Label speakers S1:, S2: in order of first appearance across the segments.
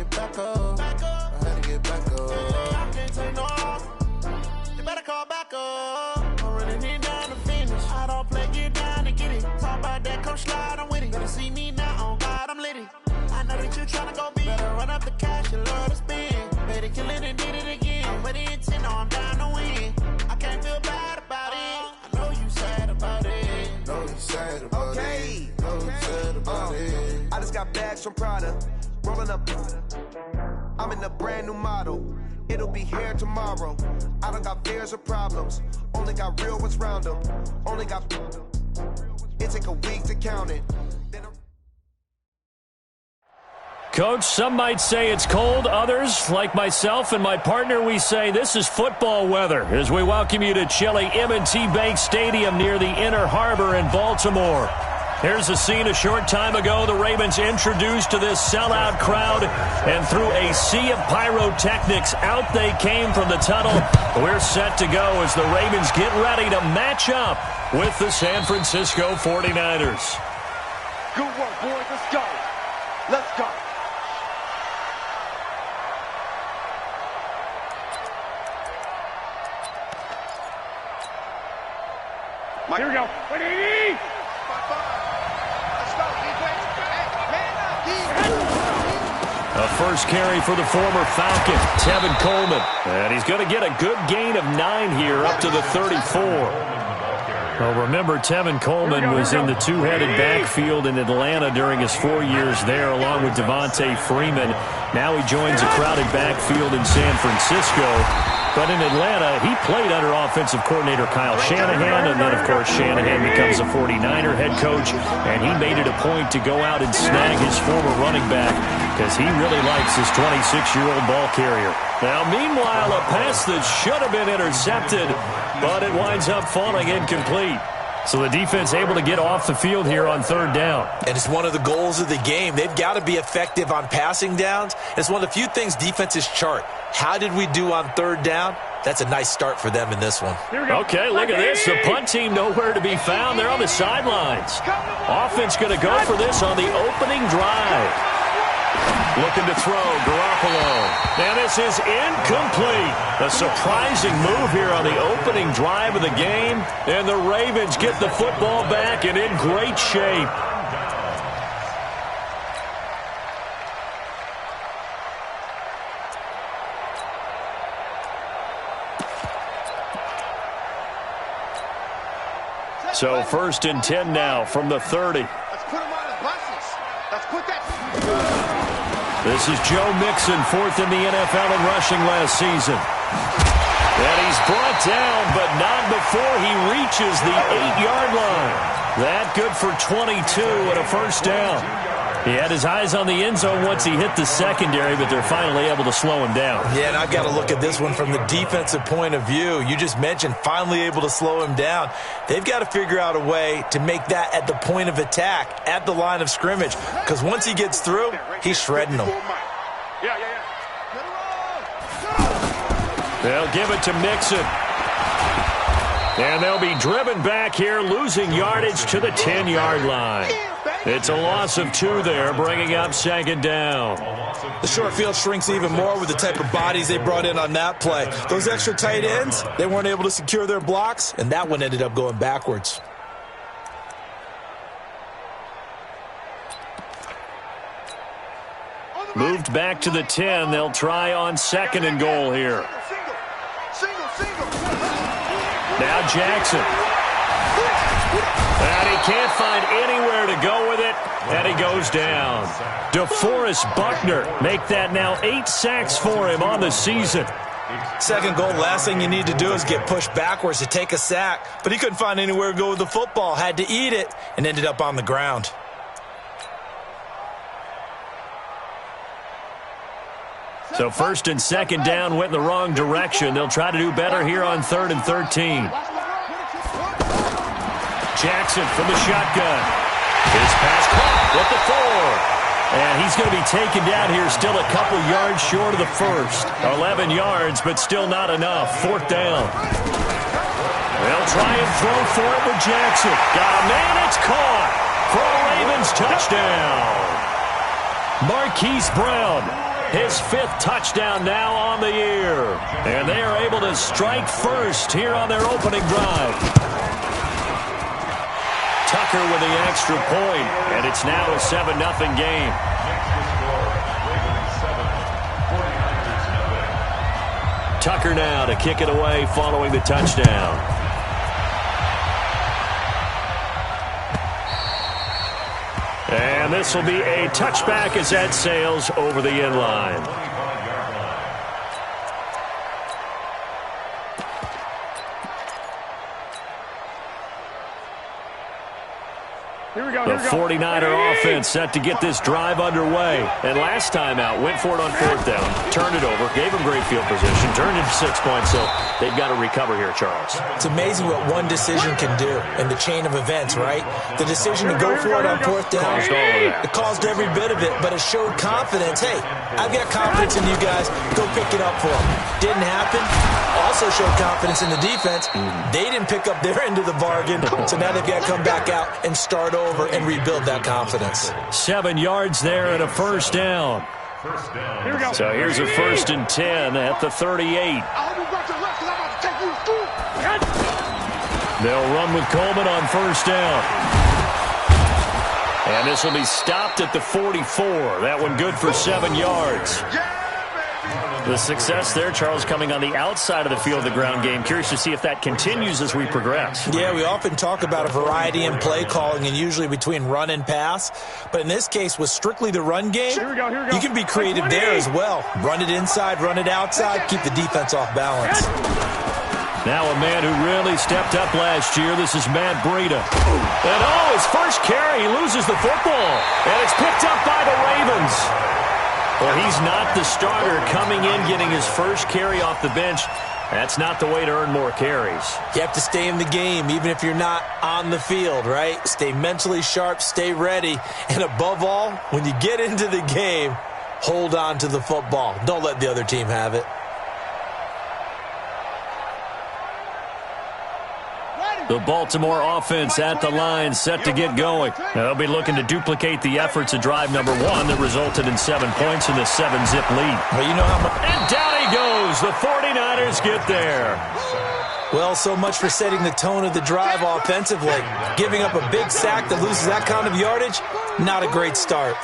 S1: get back up. I had to get back up. I can't take no off. You better call back up. I'm running it down to finish. I don't play, get down to get it. Talk about that, come slide, I'm with it. Better see me now, on God, I'm litty. I know that you tryna go big. Better run up the cash, you love to spend. Better kill it and did it again. But the intent, no, I'm down to win. I can't feel bad about it. I know you sad about it. Know you sad about it. Know you sad about it.
S2: I just got bags from Prada. Rolling up. I'm in a brand new model. It'll be here tomorrow. I don't got fears or problems. Only got real ones round them. Only got. It take a week to count it.
S3: Coach, some might say it's cold. Others, like myself and my partner, we say this is football weather as we welcome you to chilly M&T Bank Stadium near the Inner Harbor in Baltimore. Here's a scene a short time ago. The Ravens introduced to this sellout crowd, and through a sea of pyrotechnics, out they came from the tunnel. We're set to go as the Ravens get ready to match up with the San Francisco 49ers.
S4: Good work, boys. Let's go. Let's go. Here we go.
S3: A first carry for the former Falcon, Tevin Coleman. And he's going to get a good gain of 9 here up to the 34. Well, remember, Tevin Coleman was in the two-headed backfield in Atlanta during his 4 years there, along with Devontae Freeman. Now he joins a crowded backfield in San Francisco. But in Atlanta, he played under offensive coordinator Kyle Shanahan, and then, of course, Shanahan becomes a 49er head coach, and he made it a point to go out and snag his former running back because he really likes his 26-year-old ball carrier. Now, meanwhile, a pass that should have been intercepted, but it winds up falling incomplete. So the defense able to get off the field here on third down.
S5: And it's one of the goals of the game. They've got to be effective on passing downs. It's one of the few things defenses chart. How did we do on third down? That's a nice start for them in this one.
S3: Okay, look at this. The punt team nowhere to be found. They're on the sidelines. Offense going to go for this on the opening drive. Looking to throw, Garoppolo. And this is incomplete. A surprising move here on the opening drive of the game. And the Ravens get the football back and in great shape. So 1st and 10 now from the 30.
S4: Let's put them on the buses. Let's put that.
S3: This is Joe Mixon, 4th in the NFL in rushing last season. And he's brought down, but not before he reaches the 8-yard line. That good for 22 and a first down. He had his eyes on the end zone once he hit the secondary, but they're finally able to slow him down.
S5: Yeah, and I've got to look at this one from the defensive point of view. You just mentioned finally able to slow him down. They've got to figure out a way to make that at the point of attack, at the line of scrimmage, because once he gets through, he's shredding them.
S3: They'll give it to Mixon. And they'll be driven back here, losing yardage to the 10-yard line. It's a loss of 2 there, bringing up 2nd down.
S5: The short field shrinks even more with the type of bodies they brought in on that play. Those extra tight ends, they weren't able to secure their blocks, and that one ended up going backwards.
S3: Moved back to the 10. They'll try on 2nd and goal here. Now Jackson. And he can't find anywhere to go with it, and he goes down. DeForest Buckner make that now 8 sacks for him on the season.
S5: 2nd goal, last thing you need to do is get pushed backwards to take a sack. But he couldn't find anywhere to go with the football, had to eat it, and ended up on the ground.
S3: So 1st and 2nd down went in the wrong direction. They'll try to do better here on 3rd and 13. Jackson from the shotgun. His pass caught with the 4. And he's going to be taken down here still a couple yards short of the first. 11 yards, but still not enough. 4th down. They'll try and throw for it with Jackson. Got a man, it's caught for a Ravens touchdown. Marquise Brown His 5th touchdown now on the year. And they are able to strike first here on their opening drive. Tucker with the extra point, and it's now a 7-0 game. Tucker now to kick it away following the touchdown. And this will be a touchback as that sails over the end line. The 49er offense set to get this drive underway. And last time out, went for it on 4th down, turned it over, gave them great field position, turned it to 6 points, so they've got to recover here, Charles.
S5: It's amazing what one decision can do in the chain of events, right? The decision to go for it on 4th down, it caused every bit of it, but it showed confidence. Hey, I've got confidence in you guys. Go pick it up for them. Didn't happen. Also showed confidence in the defense. They didn't pick up their end of the bargain, so now they've got to come back out and start over and rebuild that confidence.
S3: 7 yards there and a 1st down. So here's a 1st and 10 at the 38. They'll run with Coleman on 1st down. And this will be stopped at the 44. That one good for 7 yards. The success there, Charles, coming on the outside of the field of the ground game. Curious to see if that continues as we progress.
S5: Yeah, we often talk about a variety in play calling and usually between run and pass. But in this case, with strictly the run game, you can be creative there as well. Run it inside, run it outside, keep the defense off balance.
S3: Now a man who really stepped up last year. This is Matt Breida. And his first carry, he loses the football. And it's picked up by the Ravens. Well, he's not the starter coming in, getting his first carry off the bench. That's not the way to earn more carries.
S5: You have to stay in the game, even if you're not on the field, right? Stay mentally sharp, stay ready. And above all, when you get into the game, hold on to the football. Don't let the other team have it.
S3: The Baltimore offense at the line, set to get going. Now, they'll be looking to duplicate the efforts of drive number 1 that resulted in 7 points in the 7-zip lead.
S5: Well, you know how much...
S3: And down he goes. The 49ers get there.
S5: Well, so much for setting the tone of the drive offensively. Giving up a big sack that loses that kind of yardage, not a great start.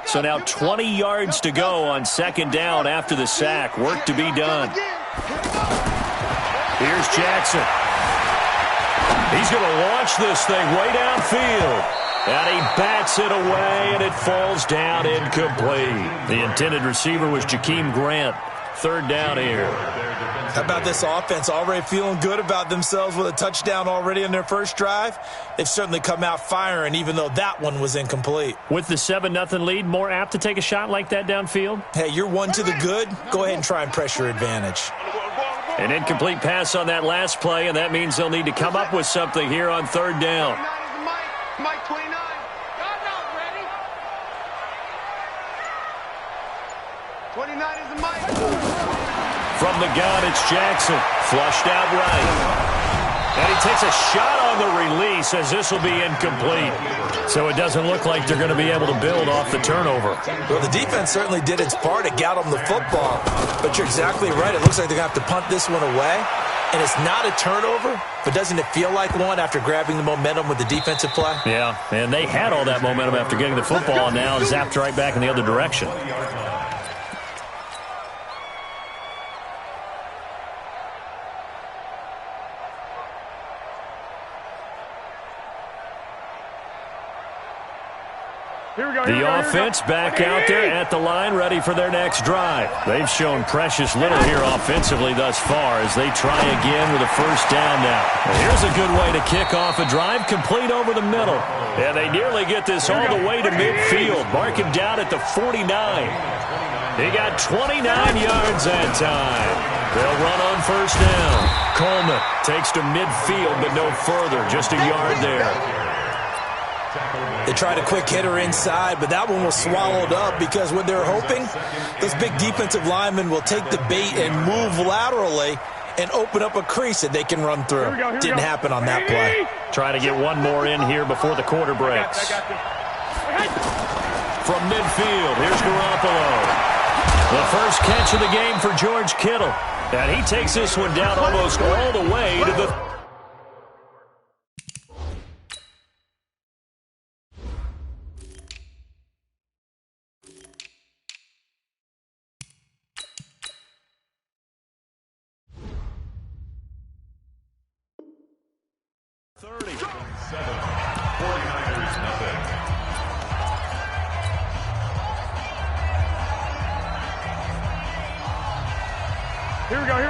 S3: So now 20 yards to go on 2nd down after the sack. Work to be done. Here's Jackson. He's going to launch this thing way downfield. And he bats it away, and it falls down incomplete. The intended receiver was Jakeem Grant. 3rd down here.
S5: How about this offense already feeling good about themselves with a touchdown already in their first drive? They've certainly come out firing, even though that one was incomplete.
S3: With the 7-0 lead, more apt to take a shot like that downfield?
S5: Hey, you're 1 to the good. Go ahead and try and press your advantage.
S3: An incomplete pass on that last play, and that means they'll need to come up with something here on 3rd down.
S4: Mike 29. God knows, ready? 29 is the mic.
S3: From the gun, it's Jackson. Flushed out right. And he takes a shot on the release as this will be incomplete. So it doesn't look like they're going to be able to build off the turnover.
S5: Well, the defense certainly did its part to get them the football. But you're exactly right. It looks like they're going to have to punt this one away. And it's not a turnover, but doesn't it feel like one after grabbing the momentum with the defensive play?
S3: Yeah, and they had all that momentum after getting the football, and now zapped right back in the other direction. The offense back out there at the line, ready for their next drive. They've shown precious little here offensively thus far as they try again with a 1st down now. Well, here's a good way to kick off a drive, complete over the middle. And they nearly get this all the way to midfield, marking down at the 49. He got 29 yards that time. They'll run on 1st down. Coleman takes to midfield, but no further, just a yard there.
S5: They tried a quick hitter inside, but that one was swallowed up because what they're hoping, those big defensive linemen will take the bait and move laterally and open up a crease that they can run through. Didn't happen on that play.
S3: Trying to get one more in here before the quarter breaks. From midfield, here's Garoppolo. The first catch of the game for George Kittle. And he takes this one down almost all the way to the...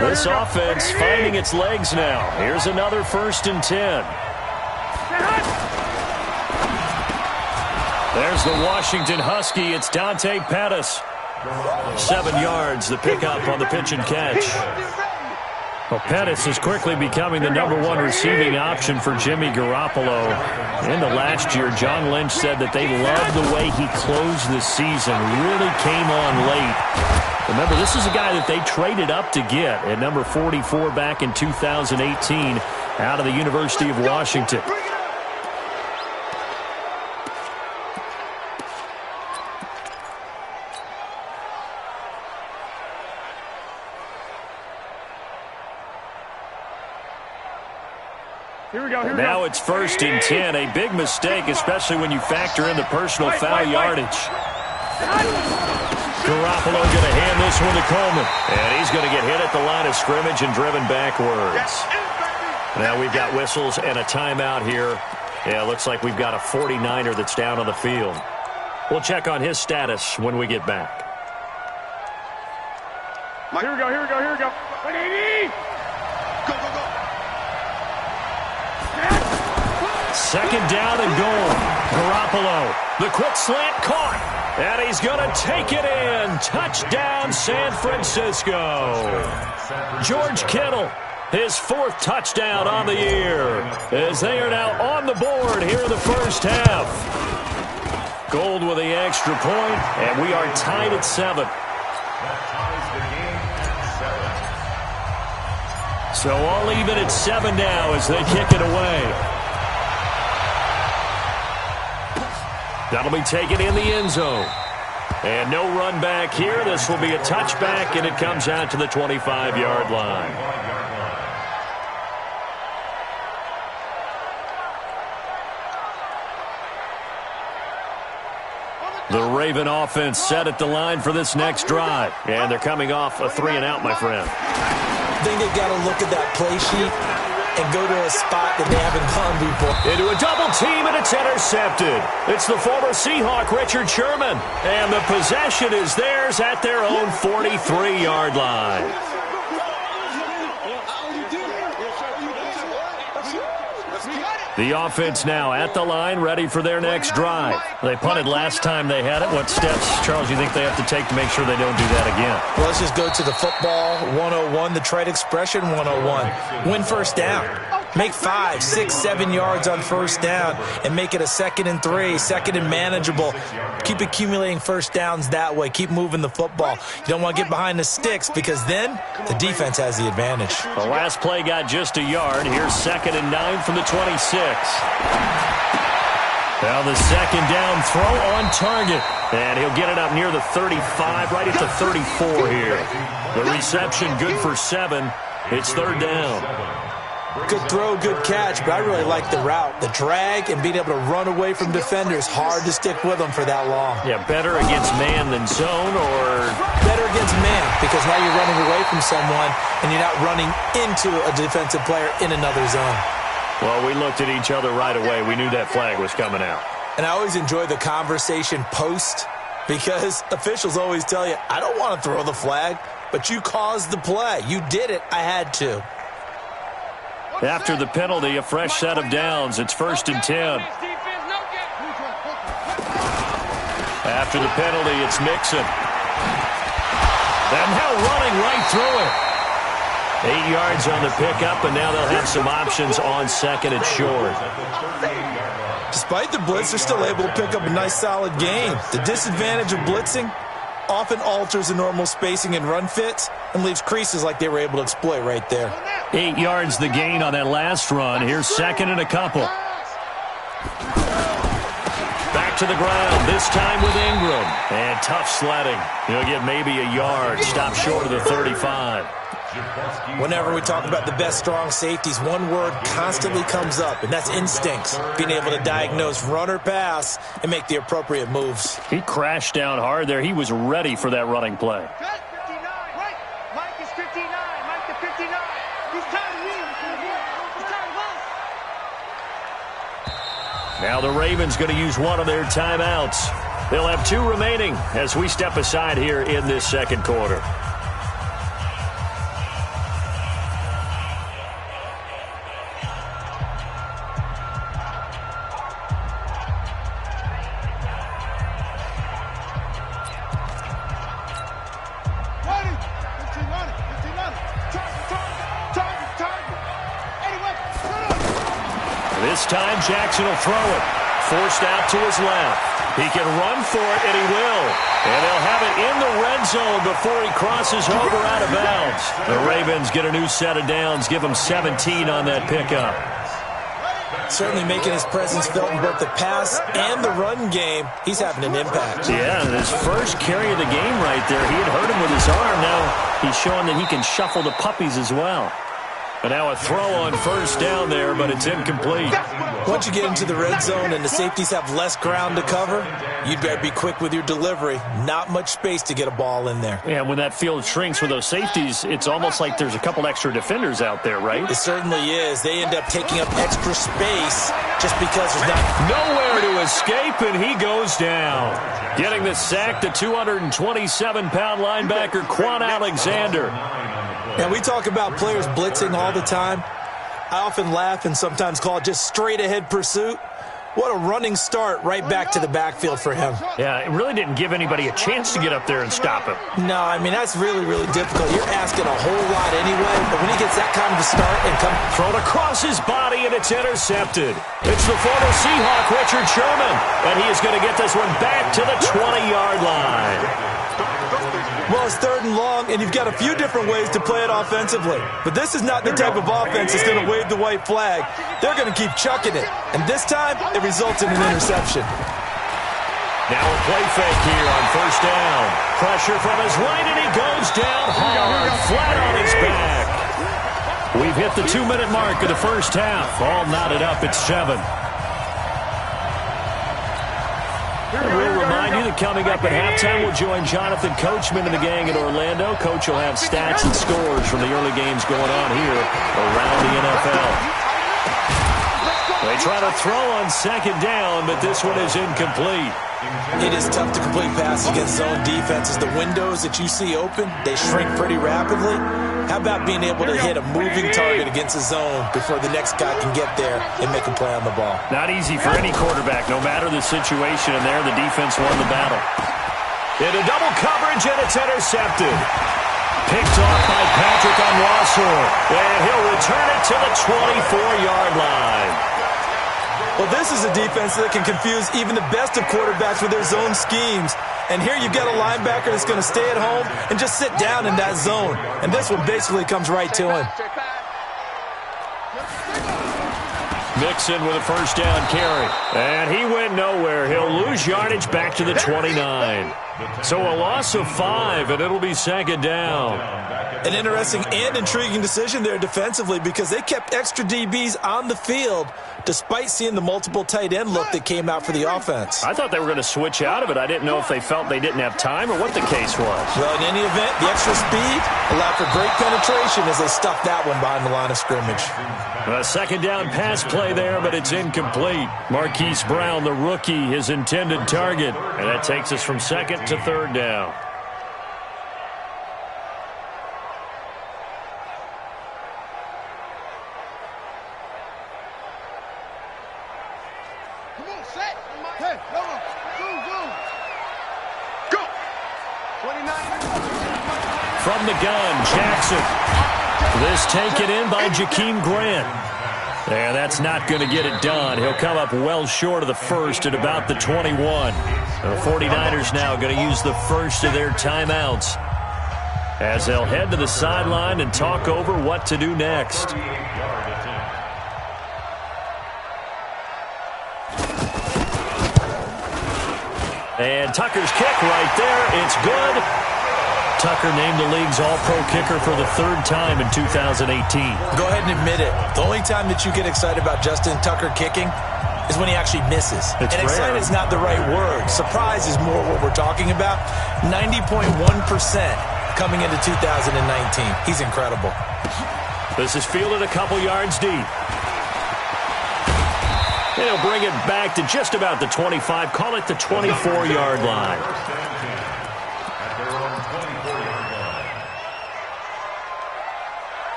S3: This offense finding its legs now. Here's another 1st and 10. There's the Washington Husky. It's Dante Pettis. 7 yards, the pickup on the pitch and catch. Well, Pettis is quickly becoming the #1 receiving option for Jimmy Garoppolo. Into last year, John Lynch said that they loved the way he closed the season. Really came on late. Remember, this is a guy that they traded up to get at number 44 back in 2018 out of the University of Washington. Now it's 1st and 10. A big mistake, especially when you factor in the personal foul yardage. Garoppolo going to hand this one to Coleman. And he's going to get hit at the line of scrimmage and driven backwards. Now we've got whistles and a timeout here. Yeah, it looks like we've got a 49er that's down on the field. We'll check on his status when we get back.
S4: Here we go. 180!
S2: Go, go, go.
S3: 2nd down and goal. Garoppolo, the quick slant caught. And he's going to take it in. Touchdown, San Francisco. George Kittle, his 4th touchdown on the year, as they are now on the board here in the first half. Gold with the extra point, and we are tied at 7. So all even at 7 now as they kick it away. That'll be taken in the end zone. And no run back here. This will be a touchback, and it comes out to the 25-yard line. The Raven offense set at the line for this next drive. And they're coming off a 3-and-out, my friend.
S5: I think they've got to look at that play sheet and go to a spot that they haven't gone before.
S3: Into a double team, and it's intercepted. It's the former Seahawk, Richard Sherman. And the possession is theirs at their own 43-yard line. The offense now at the line, ready for their next drive. They punted last time they had it. What steps, Charles, you think they have to take to make sure they don't do that again?
S5: Well, let's just go to the football 101, the trade expression 101. Win first down. Make 5, 6, 7 yards on first down and make it a 2nd and 3, 2nd and manageable. Keep accumulating first downs that way. Keep moving the football. You don't want to get behind the sticks because then the defense has the advantage.
S3: The last play got just a yard. Here's 2nd and 9 from the 26. Now the 2nd down throw on target. And he'll get it up near the 35, right at the 34 here. The reception good for 7. It's 3rd down.
S5: Good throw, good catch, but I really like the route. The drag and being able to run away from defenders. Hard to stick with them for that long.
S3: Yeah, better against man than zone, or
S5: better against man, because now you're running away from someone and you're not running into a defensive player in another zone.
S3: Well, we looked at each other right away. We knew that flag was coming out.
S5: And I always enjoy the conversation post, because officials always tell you, I don't want to throw the flag, but you caused the play. You did it. I had to.
S3: After the penalty, a fresh set of downs. It's 1st and 10. After the penalty, it's Mixon. And now running right through it. 8 yards on the pickup, and now they'll have some options on 2nd and short.
S5: Despite the blitz, they're still able to pick up a nice solid gain. The disadvantage of blitzing, often alters the normal spacing and run fits and leaves creases like they were able to exploit right there.
S3: 8 yards the gain on that last run. Here's second and a couple. Back to the ground, this time with Ingram. And tough sledding. He'll get maybe a yard. Stop short of the 35.
S5: Whenever we talk about the best strong safeties, one word constantly comes up, and that's instincts. Being able to diagnose run or pass and make the appropriate moves.
S3: He crashed down hard there. He was ready for that running play.
S4: 59, right? Mike is 59. Mike to 59. He's tired of you. He's tired of us.
S3: Now the Ravens going to use one of their timeouts. They'll have 2 remaining as we step aside here in this second quarter. This time Jackson will throw it. Forced out to his left. He can run for it, and he will. And they'll have it in the red zone before he crosses over out of bounds. The Ravens get a new set of downs. Give him 17 on that pickup.
S5: Certainly making his presence felt in both the pass and the run game. He's having an impact.
S3: Yeah, his first carry of the game right there. He had hurt him with his arm. Now he's showing that he can shuffle the puppies as well. And now a throw on first down there, but it's incomplete.
S5: Once you get into the red zone and the safeties have less ground to cover, you'd better be quick with your delivery. Not much space to get a ball in there.
S3: Yeah, when that field shrinks with those safeties, it's almost like there's a couple extra defenders out there, right?
S5: It certainly is. They end up taking up extra space just because there's not
S3: nowhere to escape, and he goes down. Getting the sack, the 227-pound linebacker, Quan Alexander.
S5: And we talk about players blitzing all the time. I often laugh and sometimes call it just straight-ahead pursuit. What a running start right back to the backfield for him.
S3: Yeah, it really didn't give anybody a chance to get up there and stop him.
S5: No, I mean, that's really, really difficult. You're asking a whole lot anyway, but when he gets that kind of a start and come...
S3: Thrown across his body, and it's intercepted. It's the former Seahawk, Richard Sherman, and he is going to get this one back to the 20-yard line.
S5: Well, it's 3rd and long, and you've got a few different ways to play it offensively. But this is not the type of offense that's going to wave the white flag. They're going to keep chucking it. And this time, it results in an interception.
S3: Now a play fake here on first down. Pressure from his right, and he goes down hard, flat on his back. We've hit the 2-minute mark of the first half. All knotted up at 7. We'll remind you that coming up at halftime, we'll join Jonathan Coachman and the gang in Orlando. Coach will have stats and scores from the early games going on here around the NFL. They try to throw on second down, but this one is incomplete.
S5: It is tough to complete passes against zone defenses. The windows that you see open, they shrink pretty rapidly. How about being able to hit a moving target against a zone before the next guy can get there and make a play on the ball?
S3: Not easy for any quarterback, no matter the situation, and there the defense won the battle. Into double coverage, and it's intercepted. Picked off by Patrick on Rossor, and he'll return it to the 24-yard line.
S5: Well, this is a defense that can confuse even the best of quarterbacks with their zone schemes. And here you've got a linebacker that's going to stay at home and just sit down in that zone. And this one basically comes right to him.
S3: Mixon with a first down carry. And he went nowhere. He'll lose yardage back to the 29. So a loss of 5, and it'll be second down.
S5: An interesting and intriguing decision there defensively because they kept extra DBs on the field despite seeing the multiple tight end look that came out for the offense.
S3: I thought they were going to switch out of it. I didn't know if they felt they didn't have time or what the case was.
S5: Well, in any event, the extra speed allowed for great penetration as they stuffed that one behind the line of scrimmage.
S3: A second down pass play there, but it's incomplete. Marquise Brown, the rookie, his intended target. And that takes us from second to third down.
S4: Come on, set. Hey, come on. Go. 29.
S3: From the gun, Jackson. This taken in by Jakeem Grant. And that's not going to get it done. He'll come up well short of the first at about the 21. The 49ers now going to use the first of their timeouts as they'll head to the sideline and talk over what to do next. And Tucker's kick right there. It's good. Tucker named the league's all-pro kicker for the third time in 2018.
S5: Go ahead and admit it. The only time that you get excited about Justin Tucker kicking is when he actually misses.
S3: It's
S5: and
S3: rare.
S5: excited is not the right word. Surprise is more what we're talking about. 90.1% coming into 2019. He's incredible.
S3: This is fielded a couple yards deep. And he'll bring it back to just about the 25. Call it the 24-yard line.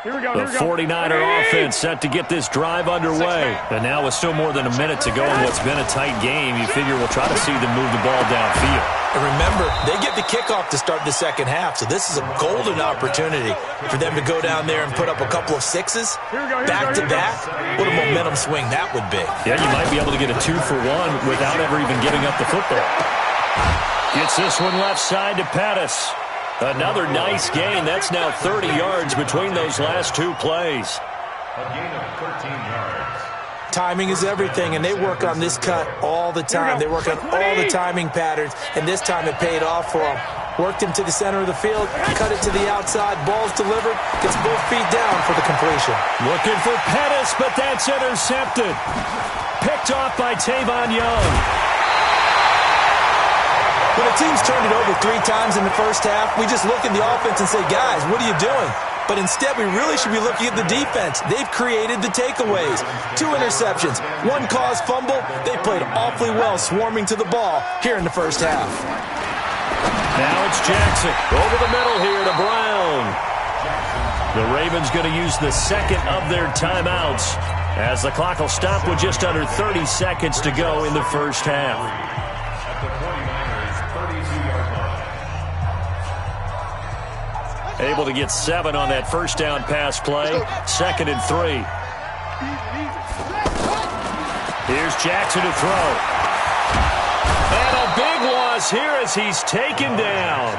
S3: The 49er offense set to get this drive underway. And now with still more than a minute to go in what's been a tight game, you figure we'll try to see them move the ball downfield.
S5: And remember, they get the kickoff to start the second half, so this is a golden opportunity for them to go down there and put up a couple of sixes back-to-back. What a momentum swing that would be.
S3: Yeah, you might be able to get a 2-for-1 without ever even giving up the football. Gets this one left side to Pettis. Another nice gain. That's now 30 yards between those last two plays.
S6: A gain of 13 yards.
S5: Timing is everything, and they work on this cut all the time. They work on all the timing patterns, and this time it paid off for them. Worked him to the center of the field, cut it to the outside, ball's delivered, gets both feet down for the completion.
S3: Looking for Pettis, but that's intercepted. Picked off by Tavon Young.
S5: When a team's turned it over 3 times in the first half, we just look at the offense and say, guys, what are you doing? But instead, we really should be looking at the defense. They've created the takeaways. 2 interceptions, 1 caused fumble. They played awfully well swarming to the ball here in the first half.
S3: Now it's Jackson over the middle here to Brown. The Ravens going to use the second of their timeouts as the clock will stop with just under 30 seconds to go in the first half.
S6: At the 49ers' 32-yard line.
S3: Able to get 7 on that first down pass play. 2nd and 3. Here's Jackson to throw. And a big loss here as he's taken down.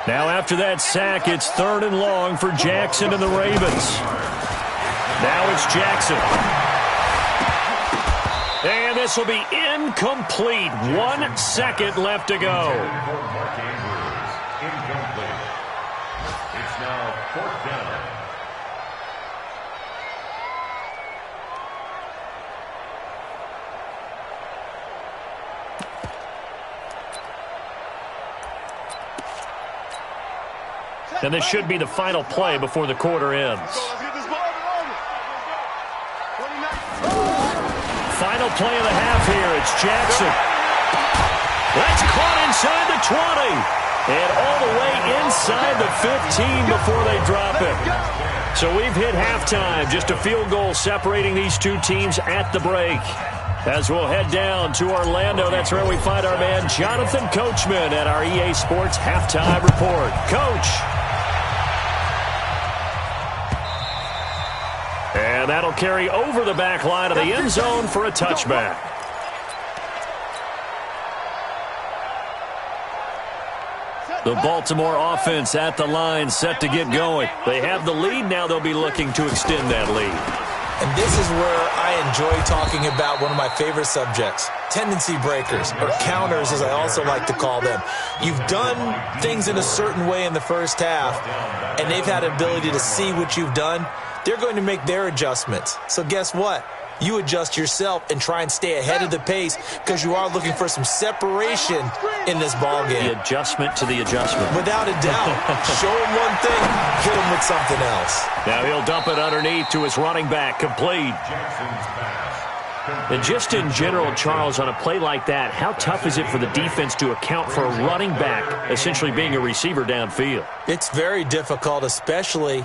S3: Now after that sack, it's 3rd and long for Jackson and the Ravens. Now it's Jackson. And this will be incomplete. 1 second left to go.
S6: Incomplete. It's now 4th down.
S3: And this should be the final play before the quarter ends. Final play of the half here. It's Jackson. That's caught inside the 20. And all the way inside the 15 before they drop it. So we've hit halftime. Just a field goal separating these two teams at the break. As we'll head down to Orlando, that's where we find our man Jonathan Coachman at our EA Sports Halftime Report. Coach. And that'll carry over the back line of the end zone for a touchback. The Baltimore offense at the line set to get going. They have the lead. Now they'll be looking to extend that lead.
S5: And this is where I enjoy talking about one of my favorite subjects, tendency breakers, or counters as I also like to call them. You've done things in a certain way in the first half, and they've had an ability to see what you've done. They're going to make their adjustments. So guess what? You adjust yourself and try and stay ahead of the pace because you are looking for some separation in this ball game.
S3: The adjustment to the adjustment.
S5: Without a doubt. Show him one thing, hit him with something else.
S3: Now he'll dump it underneath to his running back, complete. And just in general, Charles, on a play like that, how tough is it for the defense to account for a running back essentially being a receiver downfield?
S5: It's very difficult, especially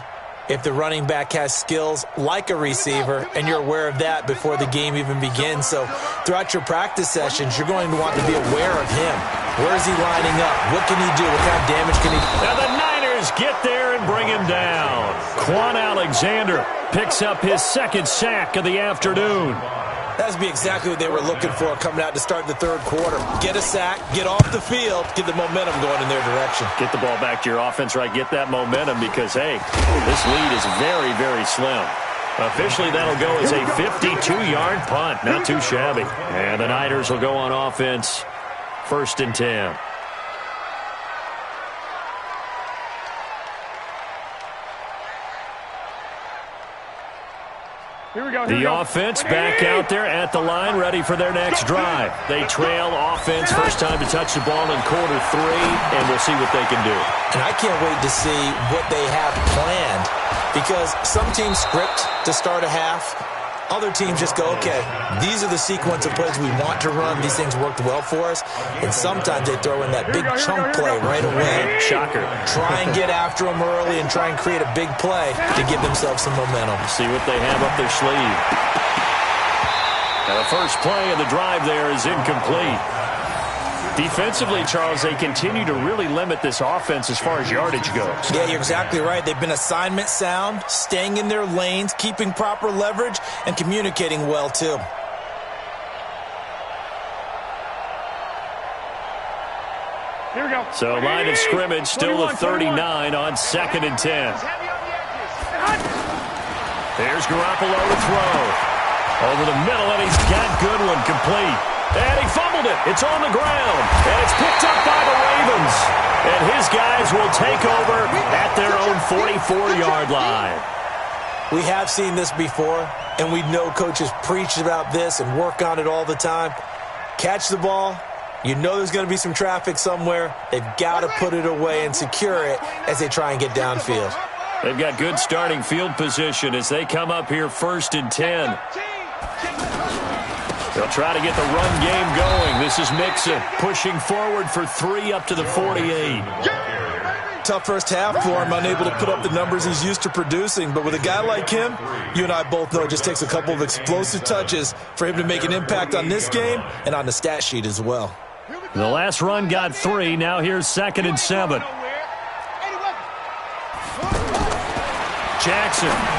S5: if the running back has skills like a receiver, and you're aware of that before the game even begins. So throughout your practice sessions, you're going to want to be aware of him. Where is he lining up? What can he do? What kind of damage can he do?
S3: Now the Niners get there and bring him down. Quan Alexander picks up his second sack of the afternoon.
S5: That would be exactly what they were looking for coming out to start the third quarter. Get a sack, get off the field, get the momentum going in their direction.
S3: Get the ball back to your offense, right? Get that momentum because, hey, this lead is very, very slim. Officially, that'll go as a 52-yard punt. Not too shabby. And the Niners will go on offense. 1st and 10. The offense back out there at the line, ready for their next drive. They trail offense, first time to touch the ball in quarter 3, and we'll see what they can do.
S5: And I can't wait to see what they have planned, because some teams script to start a half. Other teams just go, okay, these are the sequence of plays we want to run. These things worked well for us. And sometimes they throw in that big chunk play right away.
S3: Shocker.
S5: Try and get after them early and try and create a big play to give themselves some momentum.
S3: See what they have up their sleeve. Now the first play of the drive there is incomplete. Defensively, Charles, they continue to really limit this offense as far as yardage goes.
S5: Yeah, you're exactly right. They've been assignment sound, staying in their lanes, keeping proper leverage, and communicating well, too.
S4: Here we go.
S3: So line of scrimmage still a 39 on 2nd and 10. There's Garoppolo to throw. Over the middle, and he's got Goodwin complete. And he fumbled it. It's on the ground. And it's picked up by the Ravens. And his guys will take over at their own 44-yard line.
S5: We have seen this before, and we know coaches preach about this and work on it all the time. Catch the ball. You know there's going to be some traffic somewhere. They've got to put it away and secure it as they try and get downfield.
S3: They've got good starting field position as they come up here 1st and 10. They'll try to get the run game going. This is Mixon pushing forward for 3 up to the 48.
S5: Tough first half for him, unable to put up the numbers he's used to producing. But with a guy like him, you and I both know it just takes a couple of explosive touches for him to make an impact on this game and on the stat sheet as well.
S3: The last run got 3. Now here's 2nd and 7. Jackson.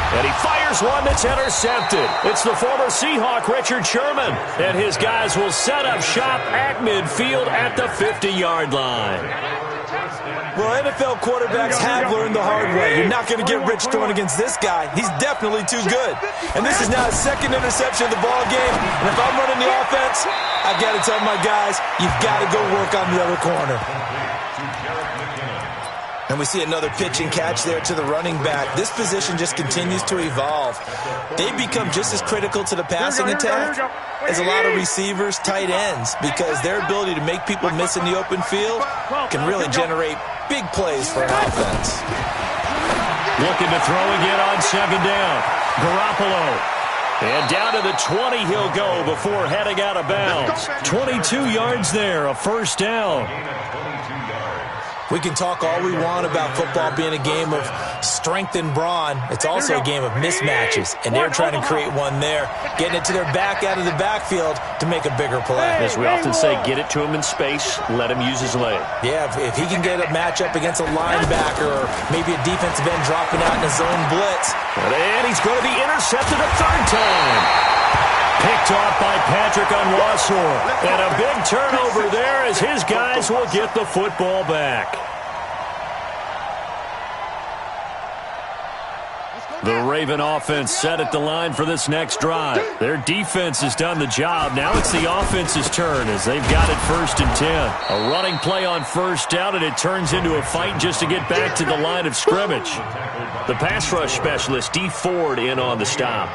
S3: And he fires one that's intercepted. It's the former Seahawk, Richard Sherman. And his guys will set up shop at midfield at the 50-yard line.
S5: Well, NFL quarterbacks have learned the hard way. You're not going to get rich throwing against this guy. He's definitely too good. And this is now his 2nd interception of the ball game. And if I'm running the offense, I've got to tell my guys, you've got to go work on the other corner. And we see another pitch and catch there to the running back. This position just continues to evolve. They've become just as critical to the passing attack as a lot of receivers, tight ends, because their ability to make people miss in the open field can really generate big plays for an offense.
S3: Looking to throw again on 2nd down. Garoppolo. And down to the 20 he'll go before heading out of bounds. 22 yards there, a 1st down.
S5: We can talk all we want about football being a game of strength and brawn. It's also a game of mismatches, and they're trying to create one there, getting it to their back out of the backfield to make a bigger play.
S3: As we often say, get it to him in space, let him use his leg.
S5: Yeah, if he can get a matchup against a linebacker or maybe a defensive end dropping out in a zone blitz.
S3: And he's going to be intercepted a 3rd time. Picked off by Patrick Onwuasor. And a big turnover there as his guys will get the football back. The Raven offense set at the line for this next drive. Their defense has done the job. Now it's the offense's turn as they've got it 1st and 10. A running play on 1st down, and it turns into a fight just to get back to the line of scrimmage. The pass rush specialist, D. Ford, in on the stop.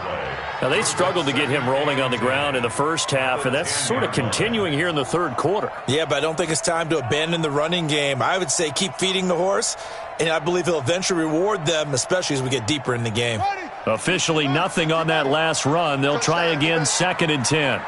S3: Now, they struggled to get him rolling on the ground in the first half, and that's sort of continuing here in the 3rd quarter.
S5: Yeah, but I don't think it's time to abandon the running game. I would say keep feeding the horse, and I believe he'll eventually reward them, especially as we get deeper in the game.
S3: Officially nothing on that last run. They'll try again 2nd and 10.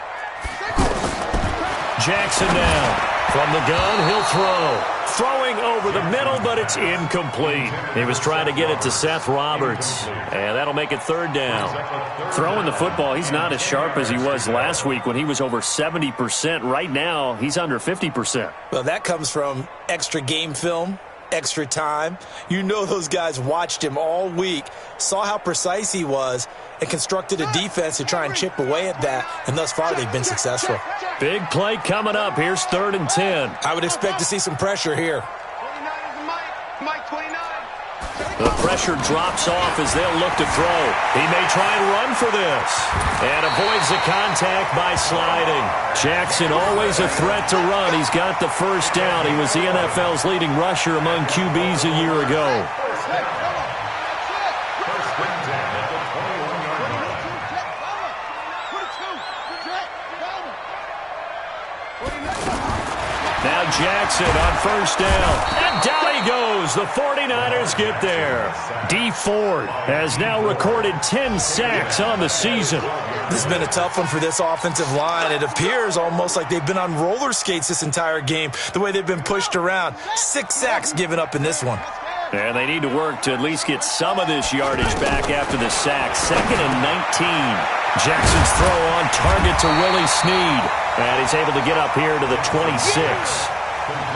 S3: Jackson down. From the gun, he'll throw. throwing over the middle, but it's incomplete. He was trying to get it to Seth Roberts, and that'll make it 3rd down. Throwing the football, he's not as sharp as he was last week when he was over 70%. Right now, he's under 50%.
S5: Well, that comes from extra game film, extra time. You know those guys watched him all week, saw how precise he was, and constructed a defense to try and chip away at that, and thus far they've been successful.
S3: Big play coming up. Here's 3rd and 10.
S5: I would expect to see some pressure here.
S4: 29 is Mike 29.
S3: The pressure drops off as they'll look to throw. He may try and run for this, and avoids the contact by sliding. Jackson always a threat to run. He's got the 1st down. He was the NFL's leading rusher among QBs a year ago. Now Jackson on 1st down. And down he goes. The 49ers get there. Dee Ford has now recorded 10 sacks on the season.
S5: This has been a tough one for this offensive line. It appears almost like they've been on roller skates this entire game, the way they've been pushed around. 6 sacks given up in this one.
S3: And they need to work to at least get some of this yardage back after the sack. 2nd and 19. Jackson's throw on target to Willie Snead. And he's able to get up here to the 26.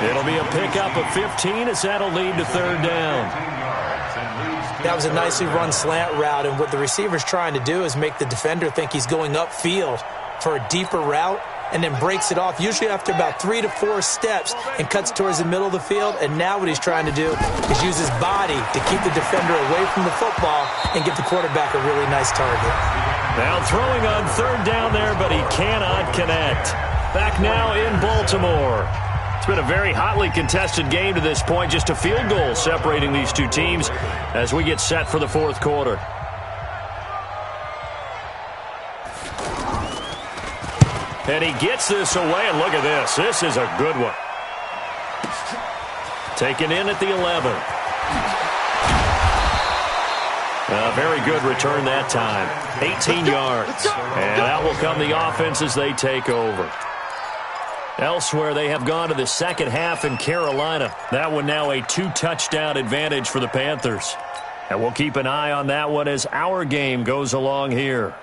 S3: It'll be a pickup of 15 as that'll lead to 3rd down.
S5: That was a nicely run slant route, and what the receiver's trying to do is make the defender think he's going upfield for a deeper route, and then breaks it off, usually after about 3 to 4 steps, and cuts towards the middle of the field. And now what he's trying to do is use his body to keep the defender away from the football and give the quarterback a really nice target.
S3: Now throwing on 3rd down there, but he cannot connect. Back now in Baltimore. It's been a very hotly contested game to this point. Just a field goal separating these two teams as we get set for the 4th quarter. And he gets this away, and look at this. This is a good one. Taken in at the 11. A very good return that time. 18 yards. And that will come the offense as they take over. Elsewhere, they have gone to the 2nd half in Carolina. That one now a 2-touchdown advantage for the Panthers. And we'll keep an eye on that one as our game goes along here.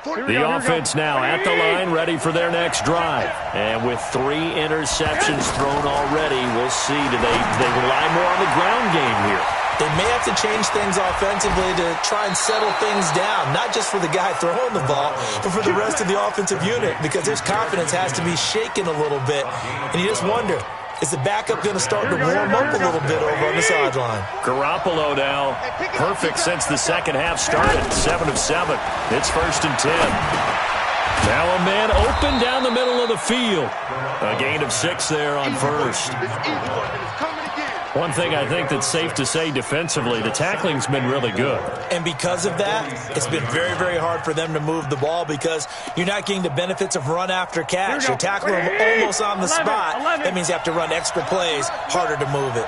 S3: The offense now at the line, ready for their next drive. And with 3 interceptions thrown already, we'll see. Do they rely more on the ground game here?
S5: They may have to change things offensively to try and settle things down, not just for the guy throwing the ball, but for the rest of the offensive unit, because their confidence has to be shaken a little bit. And you just wonder, is the backup going to start to warm up a little bit over on the sideline?
S3: Garoppolo now, perfect since the 2nd half started, 7 of 7. It's 1st and 10. Now a man open down the middle of the field. A gain of 6 there on 1st. One thing I think that's safe to say defensively, the tackling's been really good.
S5: And because of that, it's been very, very hard for them to move the ball because you're not getting the benefits of run after catch. You're tackling them almost on the spot. That means you have to run extra plays, harder to move it.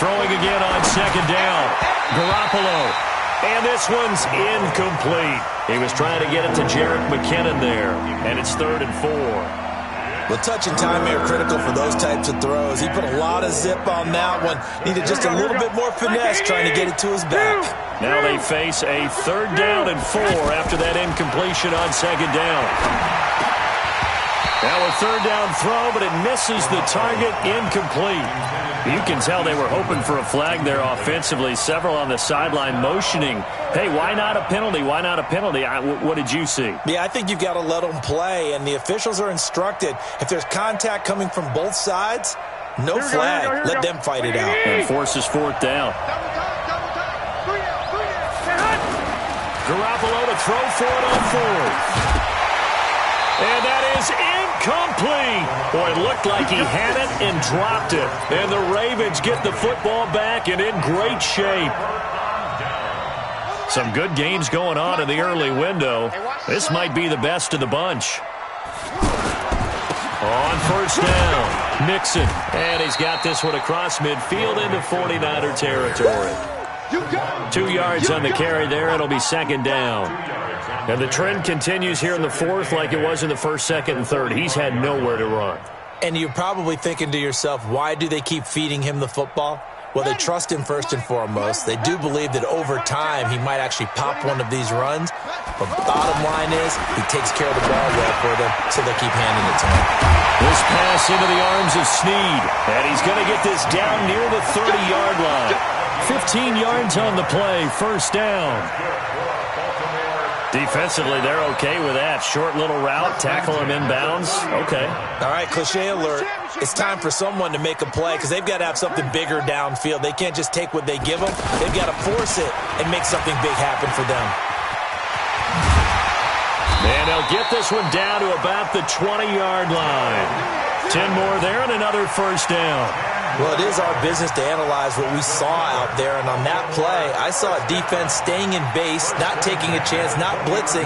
S3: Throwing again on 2nd down. Garoppolo. And this one's incomplete. He was trying to get it to Jerick McKinnon there. And it's 3rd and 4.
S5: Well, touch and timing are critical for those types of throws. He put a lot of zip on that one. Needed just a little bit more finesse trying to get it to his back.
S3: Now they face a 3rd down and 4 after that incompletion on 2nd down. Now a 3rd down throw, but it misses the target, incomplete. You can tell they were hoping for a flag there offensively. Several on the sideline motioning, hey, why not a penalty? Why not a penalty? What did you see?
S5: Yeah, I think you've got to let them play, and the officials are instructed. If there's contact coming from both sides, no flag. Let them fight it out.
S3: And forces 4th down. Garoppolo to throw for it on 4th. And that is incomplete. Boy, it looked like he had it and dropped it. And the Ravens get the football back and in great shape. Some good games going on in the early window. This might be the best of the bunch. On 1st down, Mixon. And he's got this one across midfield into 49er territory. 2 yards on the carry there. It'll be second down. And the trend continues here in the fourth like it was in the first, second, and third. He's had nowhere to run.
S5: And you're probably thinking to yourself, why do they keep feeding him the football? Well, they trust him first and foremost. They do believe that over time he might actually pop one of these runs. But bottom line is he takes care of the ball well for them, so they keep handing it to him.
S3: This pass into the arms of Snead. And he's going to get this down near the 30-yard line. 15 yards on the play, first down. Defensively, they're okay with that. Short little route, tackle him inbounds. Okay.
S5: All right, cliche alert. It's time for someone to make a play because they've got to have something bigger downfield. They can't just take what they give them. They've got to force it and make something big happen for them.
S3: And they'll get this one down to about the 20-yard line. 10 more there and another first down.
S5: Well, it is our business to analyze what we saw out there, and on that play, I saw a defense staying in base, not taking a chance, not blitzing,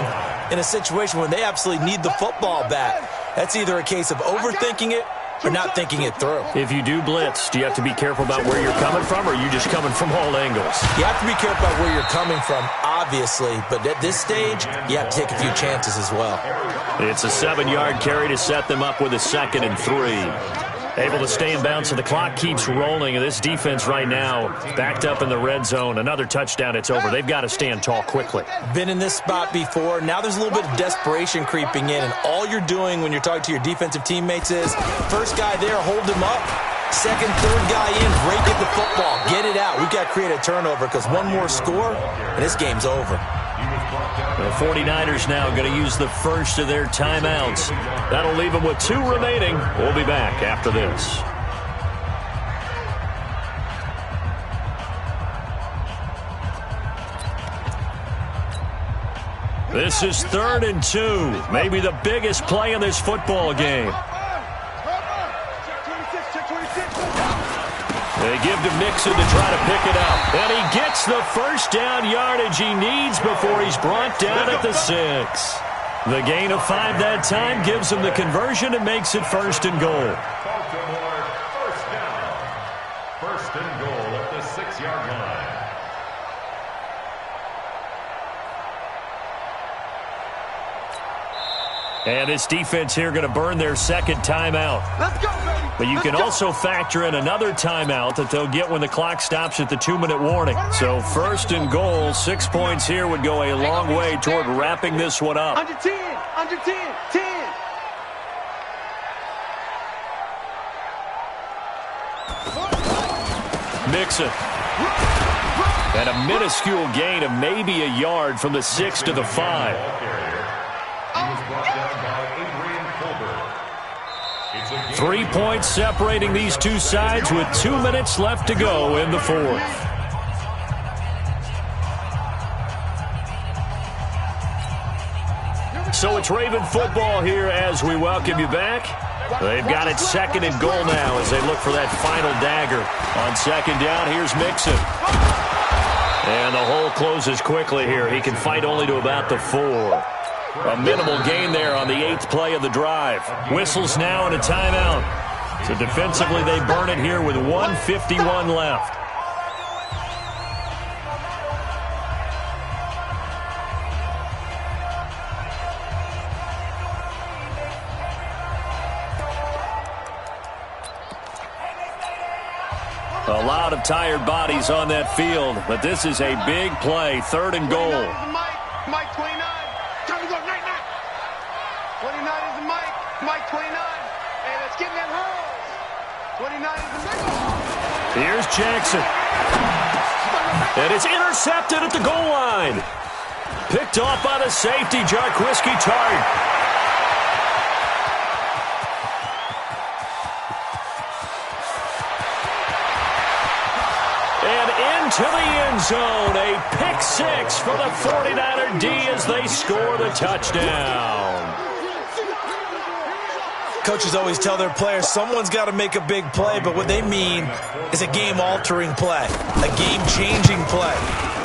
S5: in a situation where they absolutely need the football back. That's either a case of overthinking it or not thinking it through.
S3: If you do blitz, do you have to be careful about where you're coming from, or are you just coming from all angles?
S5: You have to be careful about where you're coming from, obviously, but at this stage, you have to take a few chances as well.
S3: It's a 7-yard carry to set them up with a 2nd and 3. Able to stay in bounds, so the clock keeps rolling. And this defense right now backed up in the red zone. Another touchdown, it's over. They've got to stand tall quickly.
S5: Been in this spot before. Now there's a little bit of desperation creeping in. And all you're doing when you're talking to your defensive teammates is, first guy there, hold him up. Second, third guy in, break it the football. Get it out. We've got to create a turnover because one more score, and this game's over.
S3: The 49ers now going to use the first of their timeouts. That'll leave them with 2 remaining. We'll be back after this. This is 3rd and 2. Maybe the biggest play in this football game. They give to Mixon to try to pick it up. And he gets the first down yardage he needs before he's brought down at the 6. The gain of 5 that time gives him the conversion and makes it 1st and goal.
S6: Baltimore, first down. 1st and goal at the 6-yard line.
S3: And this defense here going to burn their 2nd timeout.
S4: Let's go, baby.
S3: But you can also factor in another timeout that they'll get when the clock stops at the 2-minute warning. So 1st and goal, 6 points here would go a long way toward wrapping this one up.
S4: Under 10, under 10, 10.
S3: Mixon. And a minuscule gain of maybe a yard from the 6 to the 5. 3 points separating these two sides with 2 minutes left to go in the 4th. So it's Raven football here as we welcome you back. They've got it 2nd and goal now as they look for that final dagger. On 2nd down, here's Mixon. And the hole closes quickly here. He can fight only to about the 4. A minimal gain there on the 8th play of the drive. Whistles now and a timeout. So defensively they burn it here with 1:51 left. A lot of tired bodies on that field, but this is a big play, 3rd and goal.
S4: Mike 29. Time to go, night. 29 is the Mike. Mike 29. Hey, let's get in that hole. 29 is the Mike.
S3: Here's Jackson. And it's intercepted at the goal line. Picked off by the safety, Jarquiski Tart. And into the end zone, a pick 6 for the 49er D as they score the touchdown.
S5: Coaches always tell their players someone's got to make a big play, but what they mean is a game-altering play, a game-changing play,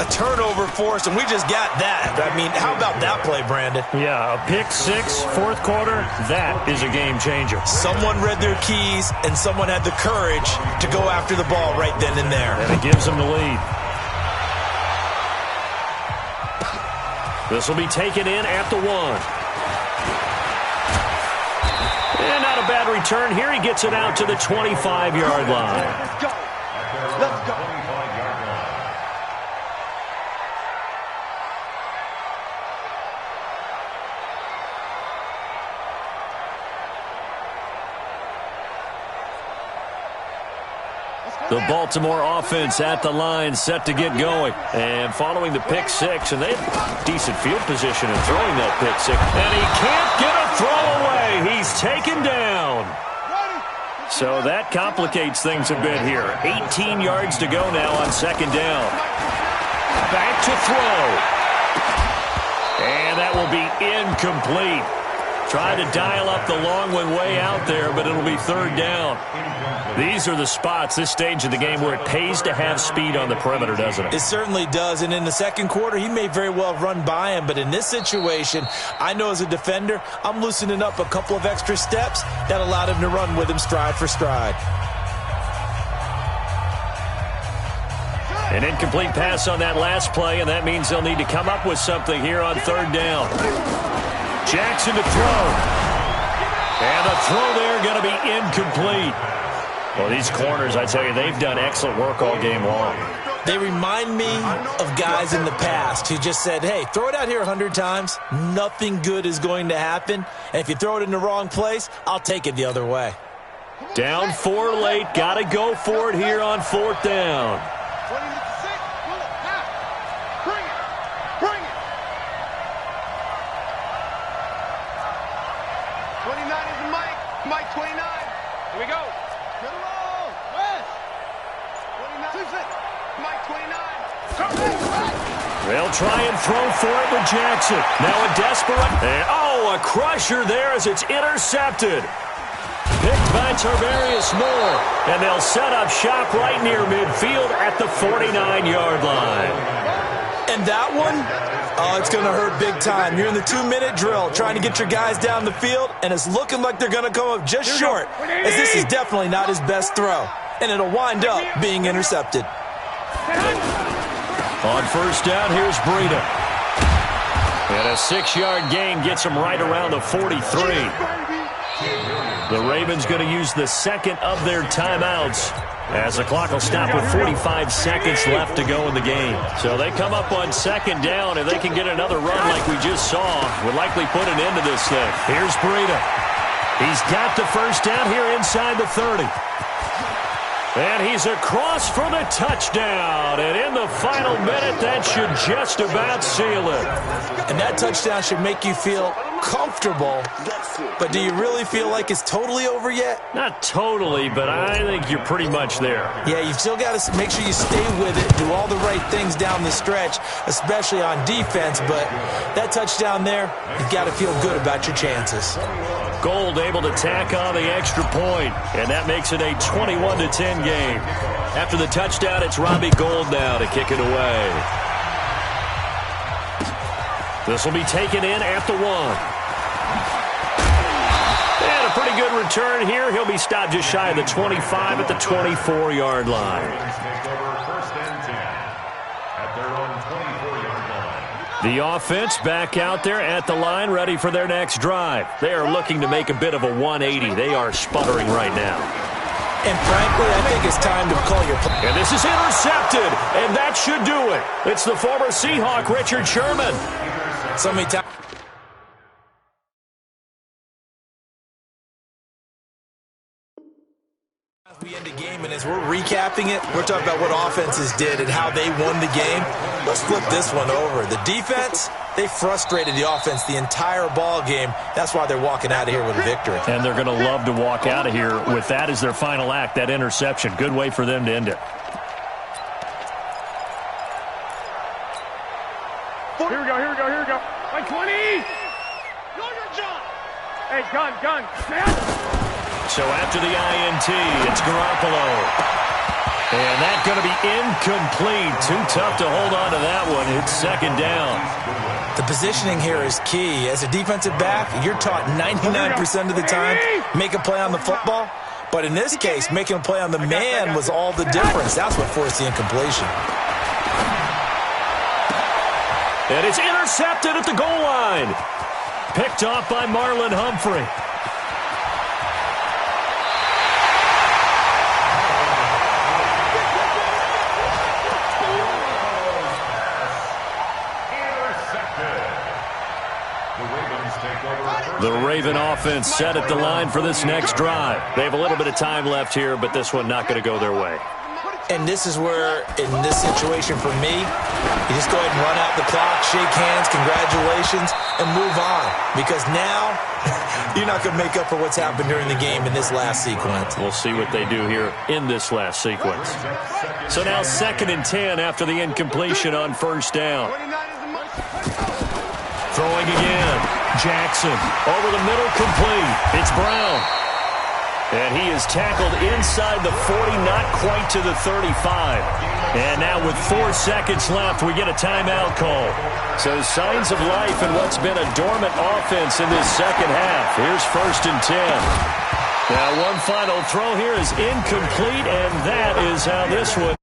S5: a turnover force, and we just got that. I mean, how about that play, Brandon?
S3: Yeah, a pick 6, 4th quarter, that is a game changer.
S5: Someone read their keys, and someone had the courage to go after the ball right then and there.
S3: And it gives them the lead. This will be taken in at the 1. And not a bad return here. He gets it out to the 25-yard line.
S4: Let's go. Let's go.
S3: The Baltimore offense at the line, set to get going. And following the pick six, and they have decent field position in throwing that pick six. And he can't get a throw away. He's taken down. So that complicates things a bit here. 18 yards to go now on second down. Back to throw. And that will be incomplete. Trying to dial up the long one way out there, but it'll be third down. These are the spots, this stage of the game, where it pays to have speed on the perimeter, doesn't it?
S5: It certainly does, and in the second quarter, he may very well run by him, but in this situation, I know as a defender, I'm loosening up a couple of extra steps that allowed him to run with him stride for stride.
S3: An incomplete pass on that last play, and that means they'll need to come up with something here on third down. Jackson to throw. And the throw there going to be incomplete. Well, these corners, I tell you, they've done excellent work all game long.
S5: They remind me of guys in the past who just said, hey, throw it out here 100 times. Nothing good is going to happen. And if you throw it in the wrong place, I'll take it the other way.
S3: Down 4 late. Got to go for it here on fourth down.
S4: 29 is the Mike. Mike 29. Here we go. Good roll. West. 29. Mike 29.
S3: They'll try and throw for it with Jackson. Now a desperate. And, a crusher there as it's intercepted. Picked by Tarvarius Moore. And they'll set up shop right near midfield at the 49-yard line.
S5: And that one, it's going to hurt big time. You're in the 2-minute drill trying to get your guys down the field, and it's looking like they're going to come up just short, as this is definitely not his best throw. And it'll wind up being intercepted.
S3: On first down, here's Breida. And a 6-yard gain gets him right around the 43. The Ravens going to use the second of their timeouts, as the clock will stop with 45 seconds left to go in the game. So they come up on second down, and they can get another run like we just saw. Would likely put an end to this thing. Here's Breida. He's got the first down here inside the 30. And he's across for the touchdown. And in the final minute, that should just about seal it.
S5: And that touchdown should make you feel comfortable. But do you really feel like it's totally over yet?
S3: Not totally, but I think you're pretty much there.
S5: Yeah, you've still got to make sure you stay with it, do all the right things down the stretch, especially on defense. But that touchdown there, you've got to feel good about your chances.
S3: Gold able to tack on the extra point, and that makes it a 21-10 game. After the touchdown, it's Robbie Gould now to kick it away. This will be taken in at the 1. And a pretty good return here. He'll be stopped just shy of the 25 at the 24-yard line. The offense back out there at the line, ready for their next drive. They are looking to make a bit of a 180. They are sputtering right now.
S5: And frankly, I think it's time to call your play.
S3: And this is intercepted, and that should do it. It's the former Seahawk, Richard Sherman.
S5: So many times. We end the game, and as we're recapping it, we're talking about what offenses did and how they won the game. Let's flip this one over. The defense, they frustrated the offense the entire ball game. That's why they're walking out of here with a victory.
S3: And they're going to love to walk out of here with that as their final act, that interception. Good way for them to end it.
S4: Here we go. Like 20. Go, John. Hey, gun.
S3: So after the INT, it's Garoppolo. And that's going to be incomplete. Too tough to hold on to that one. It's second down.
S5: The positioning here is key. As a defensive back, you're taught 99% of the time, make a play on the football. But in this case, making a play on the man was all the difference. That's what forced the incompletion.
S3: And it's intercepted. Intercepted at the goal line. Picked off by Marlon Humphrey. The Raven offense set at the line for this next drive. They have a little bit of time left here, but this one not going to go their way.
S5: And this is where, in this situation for me, you just go ahead and run out the clock, shake hands, congratulations, and move on. Because now, you're not going to make up for what's happened during the game in this last sequence.
S3: We'll see what they do here in this last sequence. So now 2nd and 10 after the incompletion on first down. Throwing again. Jackson over the middle, complete. It's Brown. And he is tackled inside the 40, not quite to the 35. And now with 4 seconds left, we get a timeout call. So signs of life in what's been a dormant offense in this second half. Here's 1st and 10. Now one final throw here is incomplete, and that is how this one